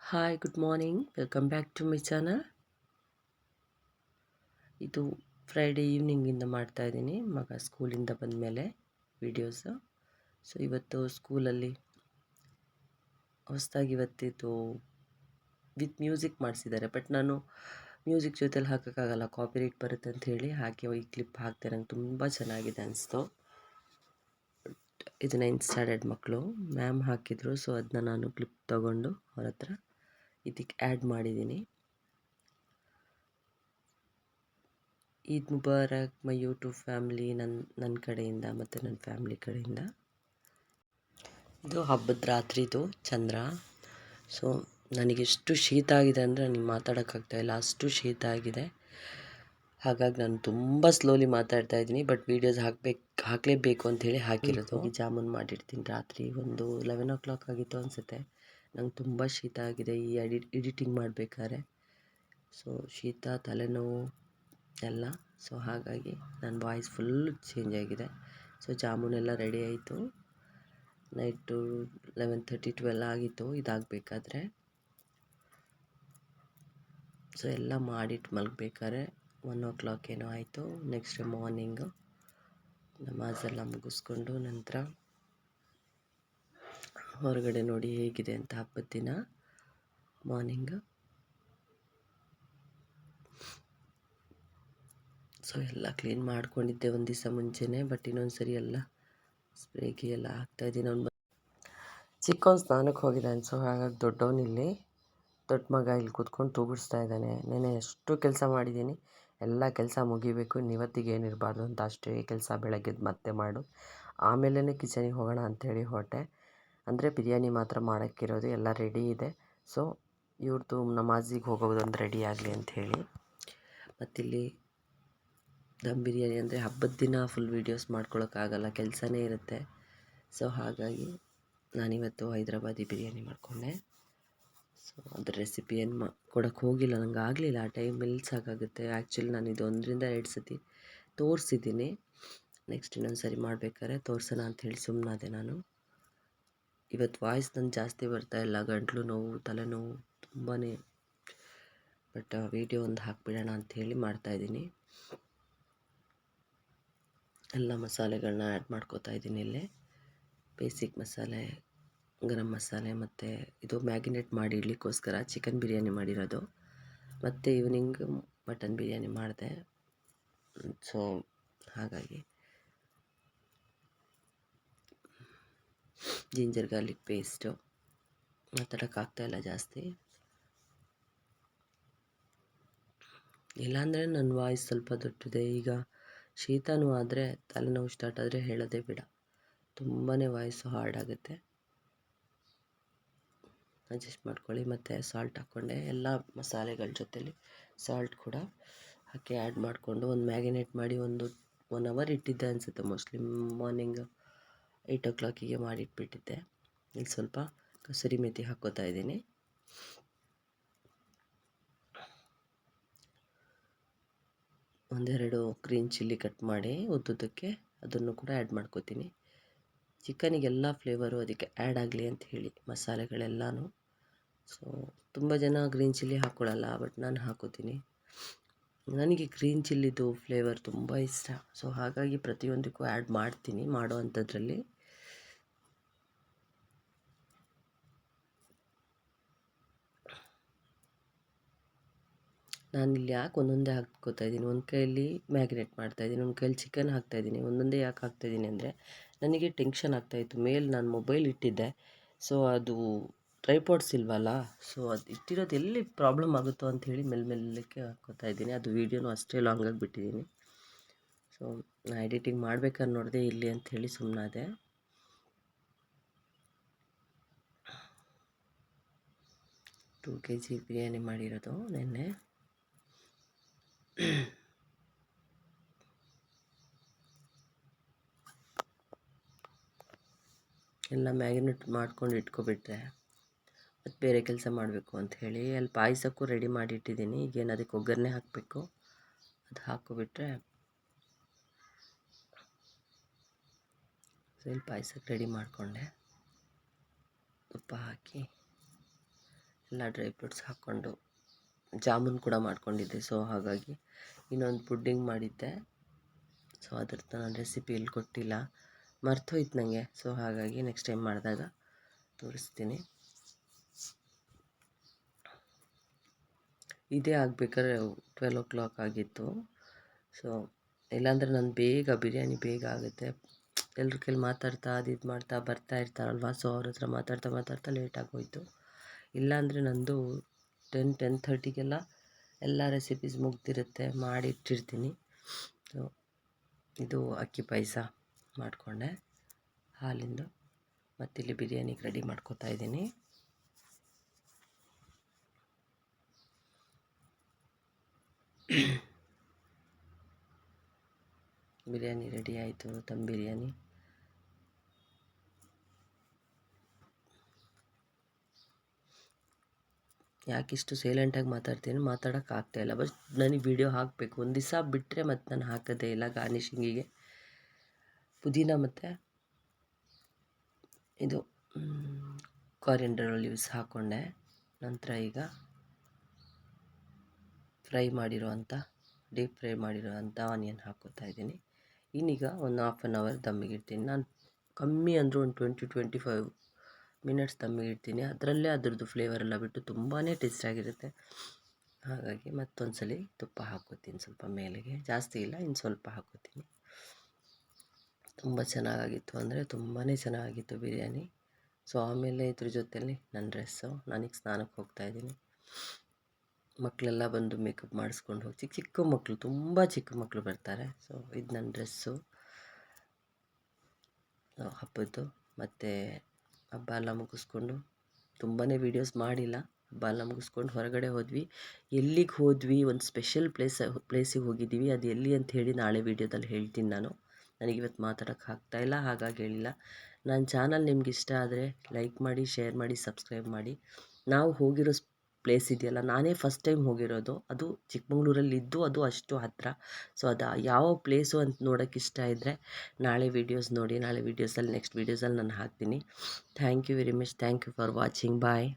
Hi, good morning. Welcome back to my channel. ಇದು Friday ಈವ್ನಿಂಗಿಂದ ಮಾಡ್ತಾಯಿದ್ದೀನಿ, ಮಗ ಸ್ಕೂಲಿಂದ ಬಂದಮೇಲೆ ವೀಡಿಯೋಸು. ಸೊ ಇವತ್ತು ಸ್ಕೂಲಲ್ಲಿ ಹೊಸದಾಗಿ ಇವತ್ತಿದ್ದು ವಿತ್ ಮ್ಯೂಸಿಕ್ ಮಾಡಿಸಿದ್ದಾರೆ. ಬಟ್ ನಾನು ಮ್ಯೂಸಿಕ್ ಜೊತೆಲಿ ಹಾಕೋಕ್ಕಾಗಲ್ಲ, ಕಾಪಿರೈಟ್ ಬರುತ್ತೆ ಅಂತ ಹೇಳಿ ಹಾಕಿ ಈ ಕ್ಲಿಪ್ ಹಾಕ್ತೆ. ನಂಗೆ ತುಂಬ ಚೆನ್ನಾಗಿದೆ ಅನಿಸ್ತು. ಇದು 9th ಸ್ಟ್ಯಾಂಡರ್ಡ್ ಮಕ್ಕಳು ಮ್ಯಾಮ್ ಹಾಕಿದರು. ಸೊ ಅದನ್ನ ನಾನು ಕ್ಲಿಪ್ ತೊಗೊಂಡು ಅವ್ರ ಹತ್ರ ಇದಕ್ಕೆ ಆ್ಯಡ್ ಮಾಡಿದ್ದೀನಿ. Eid Mubarak my YouTube family, ನನ್ನ ಕಡೆಯಿಂದ ಮತ್ತು ನನ್ನ ಫ್ಯಾಮ್ಲಿ ಕಡೆಯಿಂದ. ಇದು ಹಬ್ಬದ ರಾತ್ರಿದು ಚಂದ್ರ. ಸೊ ನನಗೆಷ್ಟು ಶೀತ ಆಗಿದೆ ಅಂದರೆ ನನಗೆ ಮಾತಾಡೋಕ್ಕಾಗ್ತಾಯಿಲ್ಲ, ಅಷ್ಟು ಶೀತ ಆಗಿದೆ. ಹಾಗಾಗಿ ನಾನು ತುಂಬ ಸ್ಲೋಲಿ ಮಾತಾಡ್ತಾ ಇದ್ದೀನಿ. ಬಟ್ ವೀಡಿಯೋಸ್ ಹಾಕಲೇಬೇಕು ಅಂಥೇಳಿ ಹಾಕಿರೋದು. ಜಾಮೂನ್ ಮಾಡಿರ್ತೀನಿ. ರಾತ್ರಿ ಒಂದು 11 o'clock ಆಗಿತ್ತು ಅನಿಸುತ್ತೆ. ನಂಗೆ ತುಂಬ ಶೀತ ಆಗಿದೆ ಈ ಎಡಿಟಿಂಗ್ ಮಾಡಬೇಕಾದ್ರೆ. ಸೊ ಶೀತ, ತಲೆನೋವು ಎಲ್ಲ. ಸೊ ಹಾಗಾಗಿ ನನ್ನ ವಾಯ್ಸ್ ಫುಲ್ ಚೇಂಜ್ ಆಗಿದೆ. ಸೊ ಜಾಮೂನೆಲ್ಲ ರೆಡಿ ಆಯಿತು. ನೈಟು 11:30 12 ಆಗಿತ್ತು ಇದಾಗಬೇಕಾದ್ರೆ. ಸೊ ಎಲ್ಲ ಮಾಡಿಟ್ಟು ಮಲಗಬೇಕಾದ್ರೆ 1 o'clock ಏನೋ ಆಯಿತು. ನೆಕ್ಸ್ಟ್ ಮಾರ್ನಿಂಗು ನಮಾಜೆಲ್ಲ ಮುಗಿಸ್ಕೊಂಡು ನಂತರ ಹೊರಗಡೆ ನೋಡಿ ಹೇಗಿದೆ ಅಂತ ಹಬ್ಬದ ದಿನ ಮಾರ್ನಿಂಗು. ಸೊ ಎಲ್ಲ ಕ್ಲೀನ್ ಮಾಡ್ಕೊಂಡಿದ್ದೆ ಒಂದು ದಿವಸ ಮುಂಚೆನೇ. ಬಟ್ ಇನ್ನೊಂದು ಸರಿ ಎಲ್ಲ ಸ್ಪ್ರೇಗೆ ಎಲ್ಲ ಹಾಕ್ತಾಯಿದ್ದೀನಿ. ಅವ್ನು ಚಿಕ್ಕವನು ಸ್ನಾನಕ್ಕೆ ಹೋಗಿದ್ದಾನೆ. ಸೊ ಹಾಗಾಗಿ ದೊಡ್ಡವನಿಲ್ಲಿ, ದೊಡ್ಡ ಮಗ ಇಲ್ಲಿ ಕೂತ್ಕೊಂಡು ತೂಗಿಸ್ತಾ ಇದ್ದಾನೆ. ನೆನೆ ಎಷ್ಟು ಕೆಲಸ ಮಾಡಿದ್ದೀನಿ, ಎಲ್ಲ ಕೆಲಸ ಮುಗಿಬೇಕು ಇವತ್ತಿಗೆ ಏನಿರಬಾರ್ದು ಅಂತ ಅಷ್ಟೇ ಕೆಲಸ ಬೆಳಗ್ಗೆದ್ದು ಮತ್ತೆ ಮಾಡು. ಆಮೇಲೆ ಕಿಚನಿಗೆ ಹೋಗೋಣ ಅಂಥೇಳಿ ಹೊರಟೆ. ಅಂದರೆ ಬಿರಿಯಾನಿ ಮಾತ್ರ ಮಾಡೋಕ್ಕಿರೋದು, ಎಲ್ಲ ರೆಡಿ ಇದೆ. ಸೊ ಇವ್ರದ್ದು ನಮಾಜಿಗೆ ಹೋಗೋದೊಂದು ರೆಡಿ ಆಗಲಿ ಅಂಥೇಳಿ. ಮತ್ತಿಲ್ಲಿ ದಮ್ ಬಿರಿಯಾನಿ ಅಂದರೆ ಹಬ್ಬದ ದಿನ ಫುಲ್ ವೀಡಿಯೋಸ್ ಮಾಡ್ಕೊಳಕ್ಕಾಗಲ್ಲ, ಕೆಲಸನೇ ಇರುತ್ತೆ. ಸೊ ಹಾಗಾಗಿ ನಾನಿವತ್ತು ಹೈದ್ರಾಬಾದಿ ಬಿರಿಯಾನಿ ಮಾಡಿಕೊಂಡೆ. ಸೊ ಅದ್ರ ರೆಸಿಪಿ ಏನು ಕೊಡೋಕ್ಕೆ ಹೋಗಿಲ್ಲ, ನಂಗೆ ಆಗಲಿಲ್ಲ ಆ ಟೈಮಲ್ಲಿ. ಸಾಕಾಗುತ್ತೆ. ಆ್ಯಕ್ಚುಲಿ ನಾನು ಇದು 1-2 ಸತಿ ತೋರಿಸಿದ್ದೀನಿ. ನೆಕ್ಸ್ಟ್ ಇನ್ನೊಂದು ಸರಿ ಮಾಡಬೇಕಾದ್ರೆ ತೋರಿಸೋಣ ಅಂಥೇಳಿ ಸುಮ್ಮನಾದೆ ನಾನು. ಇವತ್ತು ವಾಯ್ಸ್ ನನ್ನ ಜಾಸ್ತಿ ಬರ್ತಾಯಿಲ್ಲ, ಗಂಟ್ಲು ನೋವು, ತಲೆನೋವು ತುಂಬಾ. ಬಟ್ ವೀಡಿಯೋ ಒಂದು ಹಾಕಿಬಿಡೋಣ ಅಂಥೇಳಿ ಮಾಡ್ತಾಯಿದ್ದೀನಿ. ಎಲ್ಲ ಮಸಾಲೆಗಳನ್ನ ಆ್ಯಡ್ ಮಾಡ್ಕೋತಾ ಇದ್ದೀನಿ ಇಲ್ಲೇ. ಬೇಸಿಕ್ ಮಸಾಲೆ, ಗರಂ ಮಸಾಲೆ, ಮತ್ತು ಇದು ಮ್ಯಾಗಿನೇಟ್ ಮಾಡಿ ಇಡ್ಲಿಕ್ಕೋಸ್ಕರ ಚಿಕನ್ ಬಿರಿಯಾನಿ ಮಾಡಿರೋದು. ಮತ್ತು ಈವ್ನಿಂಗ್ ಮಟನ್ ಬಿರಿಯಾನಿ ಮಾಡಿದೆ. ಸೊ ಹಾಗಾಗಿ ಜಿಂಜರ್ ಗಾರ್ಲಿಕ್ ಪೇಸ್ಟು. ಮಾತಾಡೋಕ್ಕಾಗ್ತಾಯಿಲ್ಲ ಜಾಸ್ತಿ, ಇಲ್ಲಾಂದರೆ ನನ್ನ ವಾಯ್ಸ್ ಸ್ವಲ್ಪ ದೊಡ್ಡದೆ. ಈಗ ಶೀತನೂ ಆದರೆ, ತಲೆನೋವು ಸ್ಟಾರ್ಟ್ ಆದರೆ ಹೇಳೋದೇ ಬೇಡ, ತುಂಬಾ ವಾಯ್ಸು ಹಾರ್ಡ್ ಆಗುತ್ತೆ. ಅಡ್ಜಸ್ಟ್ ಮಾಡ್ಕೊಳ್ಳಿ. ಮತ್ತು ಸಾಲ್ಟ್ ಹಾಕ್ಕೊಂಡೆ, ಎಲ್ಲ ಮಸಾಲೆಗಳ ಜೊತೆಲಿ ಸಾಲ್ಟ್ ಕೂಡ ಹಾಕಿ ಆ್ಯಡ್ ಮಾಡಿಕೊಂಡು ಒಂದು ಮ್ಯಾಗಿನೇಟ್ ಮಾಡಿ 1 hour ಇಟ್ಟಿದ್ದೆ ಅನಿಸುತ್ತೆ. Mostly morning 8 o'clock ಮಾಡಿಟ್ಬಿಟ್ಟಿದ್ದೆ. ಇಲ್ಲಿ ಸ್ವಲ್ಪ ಕಸೂರಿ ಮೇಥಿ ಹಾಕ್ಕೋತಾ ಇದ್ದೀನಿ. ಒಂದೆರಡು ಗ್ರೀನ್ ಚಿಲ್ಲಿ ಕಟ್ ಮಾಡಿ ಉದ್ದುದಕ್ಕೆ ಅದನ್ನು ಕೂಡ ಆ್ಯಡ್ ಮಾಡ್ಕೋತೀನಿ. ಚಿಕನಿಗೆಲ್ಲ ಫ್ಲೇವರು ಅದಕ್ಕೆ ಆ್ಯಡ್ ಆಗಲಿ ಅಂತ ಹೇಳಿ ಮಸಾಲೆಗಳೆಲ್ಲನೂ. ಸೊ ತುಂಬ ಜನ ಗ್ರೀನ್ ಚಿಲ್ಲಿ ಹಾಕ್ಕೊಳ್ಳಲ್ಲ, ಬಟ್ ನಾನು ಹಾಕೋತೀನಿ. ನನಗೆ ಗ್ರೀನ್ ಚಿಲ್ಲಿದು ಫ್ಲೇವರ್ ತುಂಬ ಇಷ್ಟ. ಸೊ ಹಾಗಾಗಿ ಪ್ರತಿಯೊಂದಕ್ಕೂ ಆ್ಯಡ್ ಮಾಡ್ತೀನಿ ಮಾಡೋ ಅಂಥದ್ರಲ್ಲಿ. ನಾನಿಲ್ಲಿ ಯಾಕೆ ಒಂದೊಂದೇ ಹಾಕ್ಕೋತಾ ಇದ್ದೀನಿ, ಒಂದು ಕೈಯಲ್ಲಿ ಮ್ಯಾಗ್ನೇಟ್ ಮಾಡ್ತಾಯಿದ್ದೀನಿ, ಒಂದು ಕೈಯಲ್ಲಿ ಚಿಕನ್ ಹಾಕ್ತಾಯಿದ್ದೀನಿ. ಒಂದೊಂದೇ ಯಾಕೆ ಹಾಕ್ತಾಯಿದ್ದೀನಿ ಅಂದರೆ ನನಗೆ ಟೆನ್ಷನ್ ಆಗ್ತಾಯಿತ್ತು. ಮೇಲೆ ನಾನು ಮೊಬೈಲ್ ಇಟ್ಟಿದ್ದೆ. ಸೊ ಅದು ಟ್ರೈಪಾಡ್ಸ್ ಇಲ್ವಲ್ಲ, ಸೊ ಅದು ಇಟ್ಟಿರೋದು ಎಲ್ಲಿ ಪ್ರಾಬ್ಲಮ್ ಆಗುತ್ತೋ ಅಂಥೇಳಿ ಮೆಲ್ಲಕ್ಕೆ ಹಾಕ್ಕೋತಾ ಇದ್ದೀನಿ. ಅದು ವೀಡಿಯೋನೂ ಅಷ್ಟೇ ಲಾಂಗ್ ಆಗಿಬಿಟ್ಟಿದ್ದೀನಿ. ಸೊ ನಾನು ಎಡಿಟಿಂಗ್ ಮಾಡ್ಬೇಕಾದ್ರೆ ನೋಡಿದೆ ಇಲ್ಲಿ ಅಂಥೇಳಿ ಸುಮ್ಮನಾದೆ. ಟೂ kg ಬಿರಿಯಾನಿ ಮಾಡಿರೋದು ನೆನ್ನೆ. ಎಲ್ಲ ಮ್ಯಾಗಿನೇಟ್ ಮಾಡ್ಕೊಂಡು ಇಟ್ಕೊಬಿಟ್ರೆ ಮತ್ತು ಬೇರೆ ಕೆಲಸ ಮಾಡಬೇಕು ಅಂಥೇಳಿ. ಅಲ್ಲಿ ಪಾಯಸಕ್ಕೂ ರೆಡಿ ಮಾಡಿಟ್ಟಿದ್ದೀನಿ. ಈಗೇನು ಅದಕ್ಕೆ ಒಗ್ಗರಣೆ ಹಾಕಬೇಕು, ಅದು ಹಾಕ್ಕೊಬಿಟ್ರೆ ಇಲ್ಲಿ ಪಾಯಸಕ್ಕೆ ರೆಡಿ ಮಾಡಿಕೊಂಡೆ. ತುಪ್ಪ ಹಾಕಿ ಎಲ್ಲ ಡ್ರೈ ಫ್ರೂಟ್ಸ್ ಹಾಕ್ಕೊಂಡು ಜಾಮೂನ್ ಕೂಡ ಮಾಡ್ಕೊಂಡಿದ್ದೆ. ಸೊ ಹಾಗಾಗಿ ಇನ್ನೊಂದು ಪುಡ್ಡಿಂಗ್ ಮಾಡಿದ್ದೆ. ಸೊ ಅದ್ರದ್ದು ನಾನು ರೆಸಿಪಿ ಇಲ್ಲಿ ಕೊಟ್ಟಿಲ್ಲ, ಮರ್ತೋಯ್ತು ನನಗೆ. ಸೊ ಹಾಗಾಗಿ ನೆಕ್ಸ್ಟ್ ಟೈಮ್ ಮಾಡಿದಾಗ ತೋರಿಸ್ತೀನಿ. ಇದೇ ಆಗಬೇಕಾದ್ರೆ 12 ಆಗಿತ್ತು. ಸೊ ಇಲ್ಲಾಂದರೆ ನಾನು ಬಿರಿಯಾನಿ ಬೇಗ ಆಗುತ್ತೆ. ಎಲ್ಲರ ಕೈಲಿ ಮಾತಾಡ್ತಾ ಅದು ಇದು ಮಾಡ್ತಾ ಬರ್ತಾ ಇರ್ತಾರಲ್ವ, ಸೊ ಅವ್ರ ಹತ್ರ ಮಾತಾಡ್ತಾ ಮಾತಾಡ್ತಾ ಲೇಟ್ ಆಗೋಯ್ತು. ಇಲ್ಲಾಂದರೆ ನಂದು 10-10:30 ಎಲ್ಲ ರೆಸಿಪೀಸ್ ಮುಗ್ದಿರುತ್ತೆ, ಮಾಡಿಟ್ಟಿರ್ತೀನಿ. ಸೊ ಇದು ಅಕ್ಕಿ ಪಾಯಸ ಮಾಡಿಕೊಂಡೆ ಹಾಲಿಂದು. ಮತ್ತಿಲ್ಲಿ ಬಿರಿಯಾನಿಗೆ ರೆಡಿ ಮಾಡ್ಕೋತಾ ಇದ್ದೀನಿ. ಬಿರಿಯಾನಿ ರೆಡಿ ಆಯಿತು, ದಮ್ ಬಿರಿಯಾನಿ. ಯಾಕಿಷ್ಟು ಸೈಲೆಂಟಾಗಿ ಮಾತಾಡ್ತೀನಿ, ಮಾತಾಡೋಕ್ಕಾಗ್ತಾಯಿಲ್ಲ. ಬಟ್ ನನಗೆ ವೀಡಿಯೋ ಹಾಕಬೇಕು. ಒಂದು ದಿವಸ ಬಿಟ್ಟರೆ ಮತ್ತು ನಾನು ಹಾಕೋದೇ ಇಲ್ಲ. ಗಾರ್ನಿಷಿಂಗಿಗೆ ಪುದೀನ ಮತ್ತು ಇದು ಕಾರಿಯಂಡರ್ ಲೀವ್ಸ್ ಹಾಕ್ಕೊಂಡೆ. ನಂತರ ಈಗ ಡೀಪ್ ಫ್ರೈ ಮಾಡಿರೋ ಆನಿಯನ್ ಹಾಕ್ಕೋತಾ ಇದ್ದೀನಿ. ಇನ್ನೀಗ ಒಂದು ½ ಆನ್ ಅವರ್ ದಮ್ಮಿಗೆ ಇಡ್ತೀನಿ. ನಾನು ಕಮ್ಮಿ ಅಂದರೂ ಒಂದು 20-25 ಮಿನಿಟ್ಸ್ ದಮ್ಮಿಗೆ ಇಡ್ತೀನಿ. ಅದರಲ್ಲೇ ಅದರದ್ದು ಫ್ಲೇವರೆಲ್ಲ ಬಿಟ್ಟು ತುಂಬಾ ಟೇಸ್ಟಾಗಿರುತ್ತೆ. ಹಾಗಾಗಿ ಮತ್ತೊಂದು ಸಲ ತುಪ್ಪ ಹಾಕ್ಕೋತೀನಿ ಸ್ವಲ್ಪ ಮೇಲೆಗೆ, ಜಾಸ್ತಿ ಇಲ್ಲ, ಇನ್ನು ಸ್ವಲ್ಪ ಹಾಕ್ಕೋತೀನಿ. ತುಂಬ ಚೆನ್ನಾಗಿತ್ತು ಅಂದರೆ ತುಂಬಾ ಚೆನ್ನಾಗಿತ್ತು ಬಿರಿಯಾನಿ. ಸೊ ಆಮೇಲೆ ಇದ್ರ ಜೊತೆಯಲ್ಲಿ ನನ್ನ ಡ್ರೆಸ್ಸು, ನಾನೀಗ ಸ್ನಾನಕ್ಕೆ ಹೋಗ್ತಾಯಿದ್ದೀನಿ. ಮಕ್ಕಳೆಲ್ಲ ಬಂದು ಮೇಕಪ್ ಮಾಡಿಸ್ಕೊಂಡು ಹೋಗಿ, ಚಿಕ್ಕ ಚಿಕ್ಕ ಮಕ್ಕಳು, ತುಂಬ ಚಿಕ್ಕ ಮಕ್ಕಳು ಬರ್ತಾರೆ. ಸೊ ಇದು ನನ್ನ ಡ್ರೆಸ್ಸು ಹಬ್ಬದ್ದು. ಮತ್ತು ಹಬ್ಬ ಎಲ್ಲ ಮುಗಿಸ್ಕೊಂಡು ತುಂಬಾ ವೀಡಿಯೋಸ್ ಮಾಡಿಲ್ಲ. ಹಬ್ಬ ಎಲ್ಲ ಮುಗಿಸ್ಕೊಂಡು ಹೊರಗಡೆ ಹೋದ್ವಿ. ಎಲ್ಲಿಗೆ ಹೋದ್ವಿ, ಒಂದು ಸ್ಪೆಷಲ್ ಪ್ಲೇಸಿಗೆ ಹೋಗಿದ್ದೀವಿ. ಅದು ಎಲ್ಲಿ ಅಂತ ಹೇಳಿ ನಾಳೆ ವೀಡಿಯೋದಲ್ಲಿ ಹೇಳ್ತೀನಿ. ನನಗಿವತ್ತು ಮಾತಾಡೋಕ್ಕೆ ಆಗ್ತಾಯಿಲ್ಲ, ಹಾಗಾಗಿ ಹೇಳಿಲ್ಲ. ನನ್ನ ಚಾನಲ್ ನಿಮ್ಗೆ ಇಷ್ಟ ಆದರೆ ಲೈಕ್ ಮಾಡಿ, ಶೇರ್ ಮಾಡಿ, ಸಬ್ಸ್ಕ್ರೈಬ್ ಮಾಡಿ. ನಾವು ಹೋಗಿರೋ ಪ್ಲೇಸ್ ಇದೆಯಲ್ಲ, ನಾನೇ ಫಸ್ಟ್ ಟೈಮ್ ಹೋಗಿರೋದು. ಅದು ಚಿಕ್ಕಮಂಗ್ಳೂರಲ್ಲಿದ್ದು, ಅದು ಅಷ್ಟು ಹತ್ತಿರ. ಸೊ ಅದು ಯಾವ ಪ್ಲೇಸು ಅಂತ ನೋಡೋಕ್ಕೆ ಇಷ್ಟ ಇದ್ದರೆ ನಾಳೆ ವೀಡಿಯೋಸ್ ನೋಡಿ. ನಾಳೆ ವೀಡಿಯೋಸಲ್ಲಿ ನೆಕ್ಸ್ಟ್ ವೀಡಿಯೋಸಲ್ಲಿ ನಾನು ಹಾಕ್ತೀನಿ. Thank you very much. Thank you for watching. Bye.